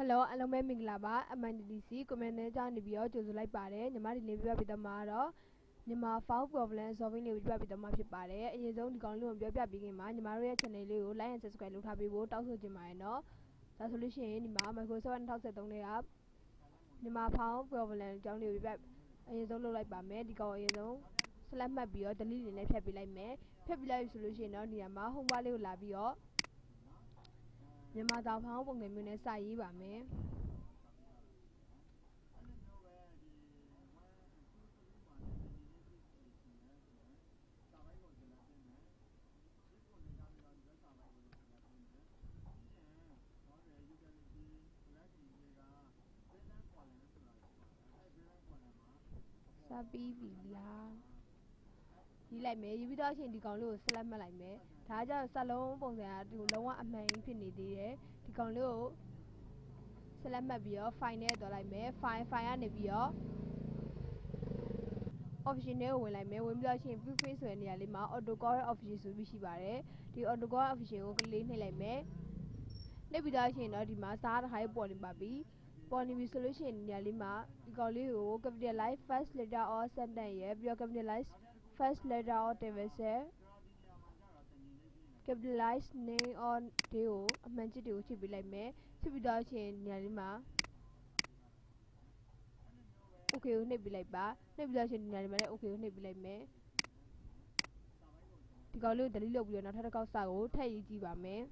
Hello အားလုံးပဲမင်္ဂလာပါ MITDC ကွန်မန့်နဲ့ကြောင်းနေပြီးတော့ကြိုဆိုလိုက်ပါတယ်ညီမဒီနေ့ပြပြပေးသွားမှာတော့မြန်မာ file problem solving လေးကိုပြပြပေးသွားမှာဖြစ်ပါတယ်အရင်ဆုံးဒီကောင်လေးကိုပြောပြပေးခင်မှာညီမတို့ရဲ့ channel လေးကို like and subscribe လုပ်ထားပေးဖို့တောင်းဆိုချင်ပါတယ်နော်ဒါဆိုလို့ရှိရင်ဒီမှာ Microsoft 2013နဲ့ကမြန်မာ file problem အကြောင်းလေးကိုအရင်ဆုံးလုပ်လိုက်ပါမယ်ဒီကောင်အရင်ဆုံး select မှတ်ပြီးတော့ delete လေးနဲ့ဖြတ်ပေးလိုက်မယ်ဖြတ်ပေးလိုက်ဆိုလို့ရှိရင်တော့ဒီမှာ home bar လေးကိုလာပြီးတော့မြန်မာတောင်ဖောင်းပုံစံမျိုးနဲ့စာရေးပါမယ်စာပြီးပြီလားရေးလိုက်မယ်ရေးပြီးတော့အချိန်ဒီကောင်လေးကို select မှတ်လိုက်မယ်ဒါကြောင့်စလုံးပုံစံကဒီလုံးဝအမှန်ကြီးဖြစ်နေသေးတယ်ဒီကောင်လေးကို select မှတ်ပြီးတော့ file နဲ့တော်လိုက်မယ် file ကနေပြီးတော့ option နဲ့ဝင်လိုက်မယ်ဝင်ပြီးတော့အချိန် preface ဆိုတဲ့နေရာလေးမှာ auto correct option ဆိုပြီးရှိပါတယ်ဒီ auto correct option ကိုကလေးနှိပ်လိုက်မယ်နှိပ်ပြီးတော့အချိန်တော့ဒီမှာစာတစ်ခါလေးပေါ်နေပါပြီပေါ်နေပြီဆိုလို့ရှိရင်နေရာလေးမှာဒီကောင်လေးကို capitalize first letter or sentence ရဲ့ပြီးတော့ capitalize first letter or table set capitalize name or day ကိုအမှန်ချစ်တွေကိုချိန်ပေးလိုက်မယ်ချိန်ပြီးတော့အချိန်နေရာလေးမှာ okay ကိုနှိပ်ပေးလိုက်ပါနှိပ်ပြီးတော့အချိန်နေရာလေးမှာလည်း okay ကိုနှိပ်ပေးလိုက်မယ်ဒီကောင်လေးကို delete လုပ်ပြီးတော့နောက်ထပ်တစ်ခေါက်စာကိုထည့်ရေးကြည့်ပါမယ်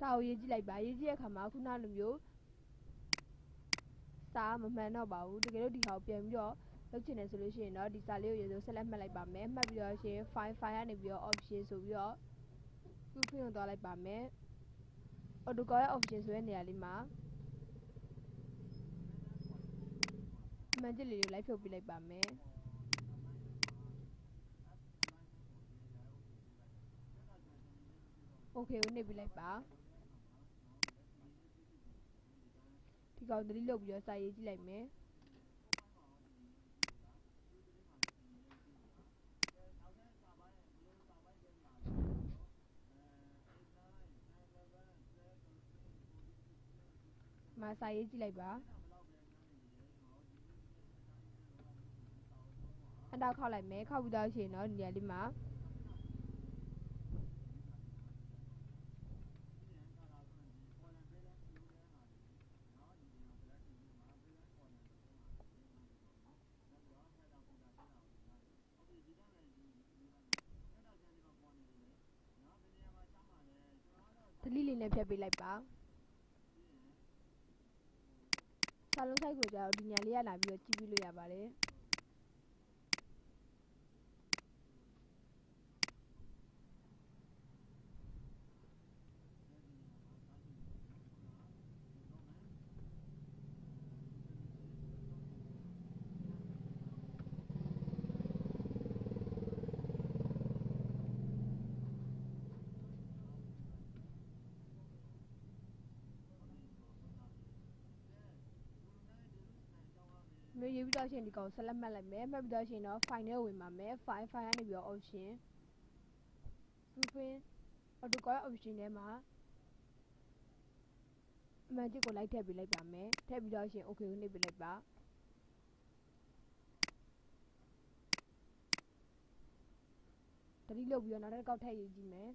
စာကိုရေးကြည့်လိုက်ပါရေးကြည့်တဲ့အခါမှာခုနလိုမျိုးစာမမှန်တော့ပါဘူးတကယ်လို့ဒီဟာကိုပြန်ပြီးတော့လုပ်ချင်တယ်ဆိုလို့ရှိရင်တော့ဒီစာလေးကိုရေစိုး select မှတ်လိုက်ပါမယ်မှတ်ပြီးတော့ရှင် file ကနေပြီးတော့ option ဆိုပြီးတော့ proofing ကိုသွားလိုက်ပါမယ် auto correct option ဆိုတဲ့နေရာလေးမှာအမှန်တစ်လေးကိုလိုက်ဖြုတ်ပြလိုက်ပါမယ်โอเคကိုနှိပ်ပြလိုက်ပါဒီကောင် delete လုပ်ပြီးတော့စာရေးကြည့်လိုက်မယ်မှာစာရေးကြည့်လိုက်ပါအတောက်ခောက်လိုက်မယ်ခောက်ပြီးတော့ရှင်တော့ဒီနေရာလေးမှာdelete လေးနဲ့ဖြတ်ပေးလိုက်ပါစာလုံး size ကိုကြောက်ဒီညာလေးရလာပြီးတော့ကြည့်ပြလို့ရပါတယ်မျိုးရေးပြီးတော့ရှင်ဒီကောင် select မှတ်လိုက်မယ်မှတ်ပြီးတော့ရှင်တော့ file နဲ့ဝင်ပါမယ် file ကနေပြီးတော့ option proofing auto correct option ထဲမှာအမှန်တစ်ကိုလိုက်ထည့်ပေးလိုက်ပါမယ်ထည့်ပြီးတော့ရှင် okay ကိုနှိပ်ပေးလိုက်ပါdelete လုပ်ပြီးတော့နောက်တစ်ခေါက်ထည့်ရေးကြည့်မယ်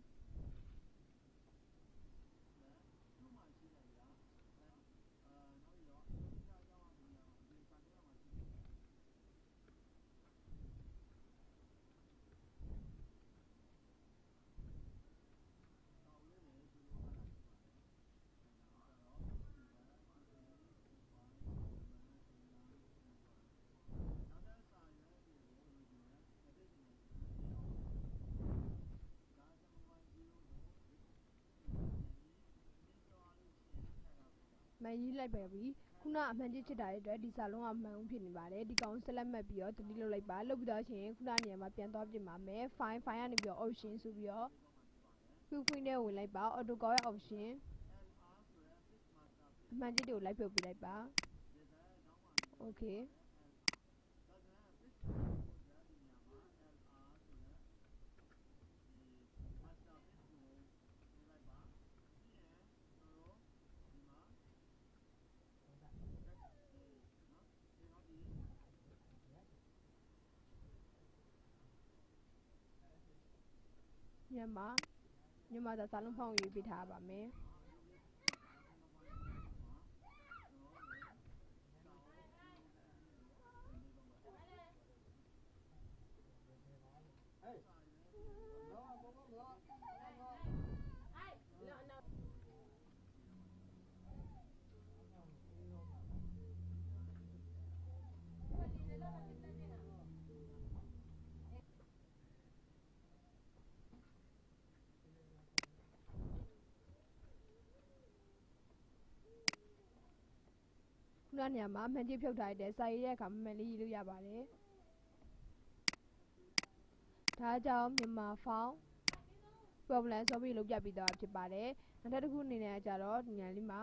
မှန်ရေးလိုက်ပါပြီခု ခုနအမှန်ကြီးဖြစ်တာတွေအတွက်ဒီစာလုံးကမှန်ဦးဖြစ်နေပါတယ်ဒီကောင်ဆက်လက်မှတ်ပြီးတော့ delete လုပ်လိုက်ပါလုပ်ပြီးတော့ချင်းခုနနေရာမှာပြန်သွားပြင်ပါမယ် file ကနေပြီးတော့ option ဆိုပြီးတော့ quick print နဲ့ဝင်လိုက်ပါ auto correct ရဲ့ option အမှန်ကြီးတွေကိုလိုက်ပြုတ်ပြလိုက်ပါ okay မြန်မာသာစာလုံးဖောင်းရေးပေးထားပါမယ်ခုနနေရာမှာမှန်ကြီးဖြုတ်ထားတဲ့စာရေးတဲ့အခါမှန်လေးရေးလို့ရပါတယ်ဒါကြောင့်မြန်မာဖောင်း problem solve လုပ်ပြပြီးတော့ဖြစ်ပါတယ်နောက်တစ်ခုအနေနဲ့ကြတော့ဒီညာလေးမှာ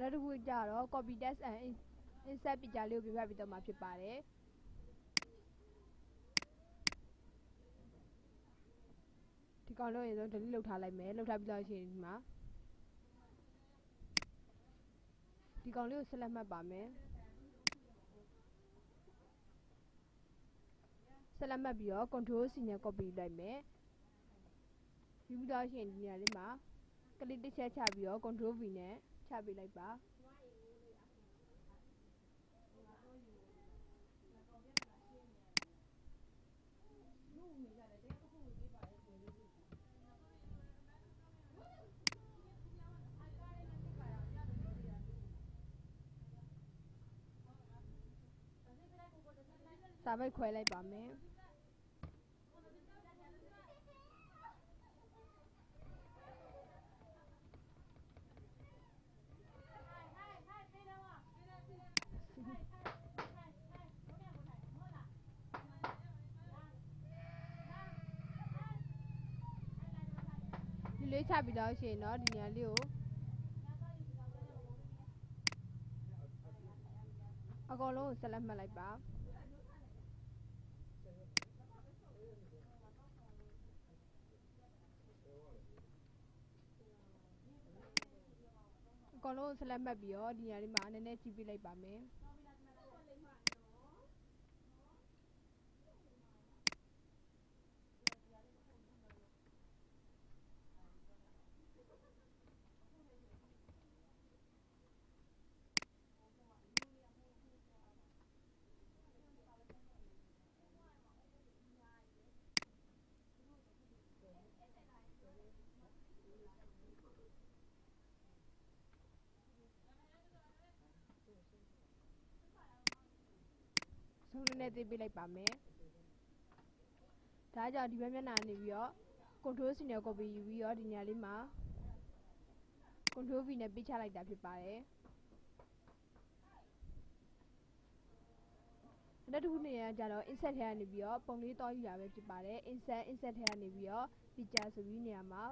နောက်တစ်ခုကြတော့ copy text and insert picture လေးကိုပြပြပြီးတော့မှာဖြစ်ပါတယ်ဒီကောင်လုံးရေဆုံး delete လုပ်ထားလိုက်မယ်လုပ်ထားပြီးတော့ရှိရင်ဒီမှာဒီကောင်လေးကိုဆက်လက်မှတ်ပါမယ်ဆက်လက်မှတ်ပြီးတော့ control C နဲ့ copy လိုက်မယ်ပြီးတော့ရှိရင်ဒီနေရာလေးမှာ click တစ်ချက်ချပြီးတော့ control V နဲ့ချပေးလိုက်ပါစာပိတ်ခွဲလိုက်ပါမယ်ဒီလေးချပြီးတော့ရှင်တော့ဒီနေရာလေးကိုအကောင်လုံးကိုဆက်လက်မှတ်လိုက်ပါအကောင်လုံးကိုဆက်လက်မှတ်ပြီးတော့ဒီနေရာလေးမှာနည်းနည်းကြည့်ပြလိုက်ပါမယ်ဆုံးနည်းနည်းသေးပေးလိုက်ပါမယ်ဒါကြောင့်ဒီဘက်မျက်နှာနေပြီးတော့ control C နဲ့ copy ယူပြီးတော့ဒီညာလေးမှာ control V နဲ့ပေးချလိုက်တာဖြစ်ပါတယ်နောက်တစ်ခုနေရာကြတော့ insert ထဲကနေပြီးတော့ပုံလေးတောင်းယူတာပဲဖြစ်ပါတယ် insert ထဲကနေပြီးတော့ picture ဆိုပြီးနေရာမှာ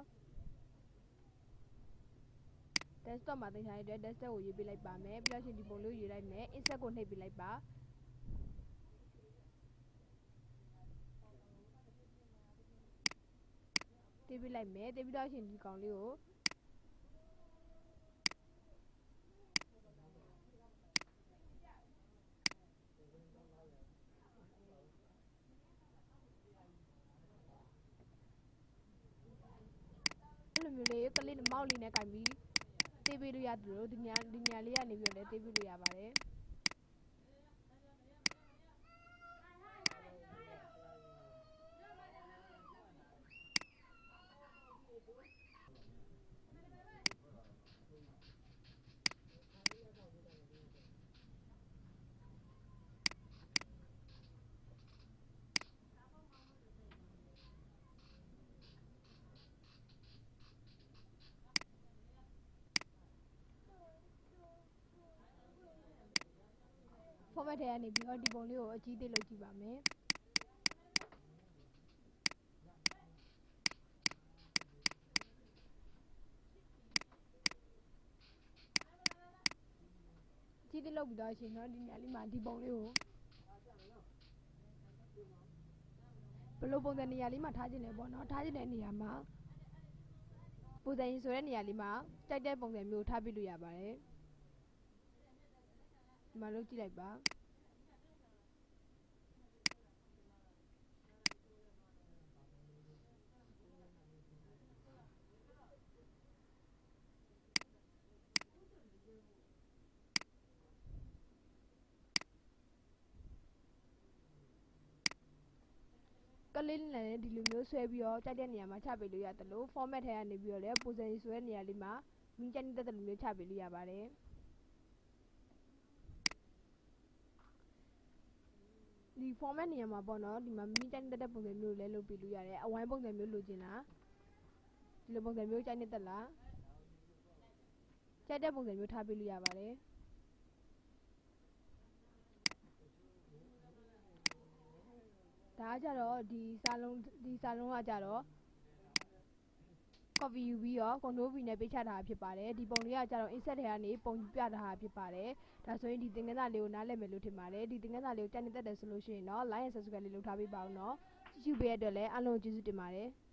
desktop မှာတင်ထားတဲ့အတွက် desktop ကိုရေးပေးလိုက်ပါမယ်ပြီးတော့ရှင်ဒီပုံလေးကိုရေးလိုက်မယ် insert ကိုနှိပ်ပေးလိုက်ပါတေးပေးလိုက်မယ်တေးပြီးတော့ရှင်ဒီကောင်လေးကိုလိုမျိုးလေးကလေးမောက်လေးနဲ့ကင်ပြီးတေးပေးလို့ရတယ်လို့ဒီညာလေးကနေပြီးတော့လည်းတေးပေးလို့ရပါတယ် format ထဲကနေပြီးတော့ဒီပုံလေးကိုအကြီးသေးလုပ်ကြည့်ပါမယ်ကြီးသေးလုပ်ပြီးတော့ရှင်တော့ဒီနေရာလေးမှာဒီပုံလေးကိုဘယ်လိုပုံစံနေရာလေးမှာထားခြင်းလဲပေါ့နော်ထားခြင်းတဲ့နေရာမှာပုံစံရင်ဆိုတဲ့နေရာလေးမှာကြိုက်တဲ့ပုံစံမျိုးထားပြလို့ရပါတယ်ဒီမှာလုပ်ကြည့်လိုက်ပါကလေးနဲ့ဒီလိုမျိုးဆွဲပြီးတော့ကြိုက်တဲ့နေရာမှာချပေးလို့ရတယ်လို့ format ထဲကနေပြီးတော့လည်းပုံစံဆိုတဲ့နေရာလေးမှာမင်းကြိုက်တဲ့လိုမျိုးချပေးလို့ရပါတယ်ဒီ format နေရာမှာပေါ့နော်ဒီမှာမင်းကြိုက်တဲ့ပုံစံမျိုးလည်းလုပ်ပေးလို့ရတယ်အဝိုင်းပုံစံမျိုးလိုချင်လားဒီလိုပုံစံမျိုးကြိုက်တဲ့လားကြိုက်တဲ့ပုံစံမျိုးထားပေးလို့ရပါတယ်ဒါကကြတော့ဒီစာလုံးကကြတော့ copy ယူပြီးတော့ control V နဲ့ပေးချထားတာဖြစ်ပါတယ်ဒီပုံလေးကကြတော့ insert ထဲကနေပုံပြထားတာဖြစ်ပါတယ်ဒါဆိုရင်ဒီသင်ခန်းစာလေးကိုနားလည်မယ်လို့ထင်ပါတယ်ဒီသင်ခန်းစာလေးကိုကြိုက်နေတတ်တယ်ဆိုလို့ရှိရင်တော့ like and subscribe လေးလုပ်ထားပေးပါဦးနော်ကြည့်ရှုပေးရတဲ့အတွက်လည်းအားလုံးကျေးဇူးတင်ပါတယ်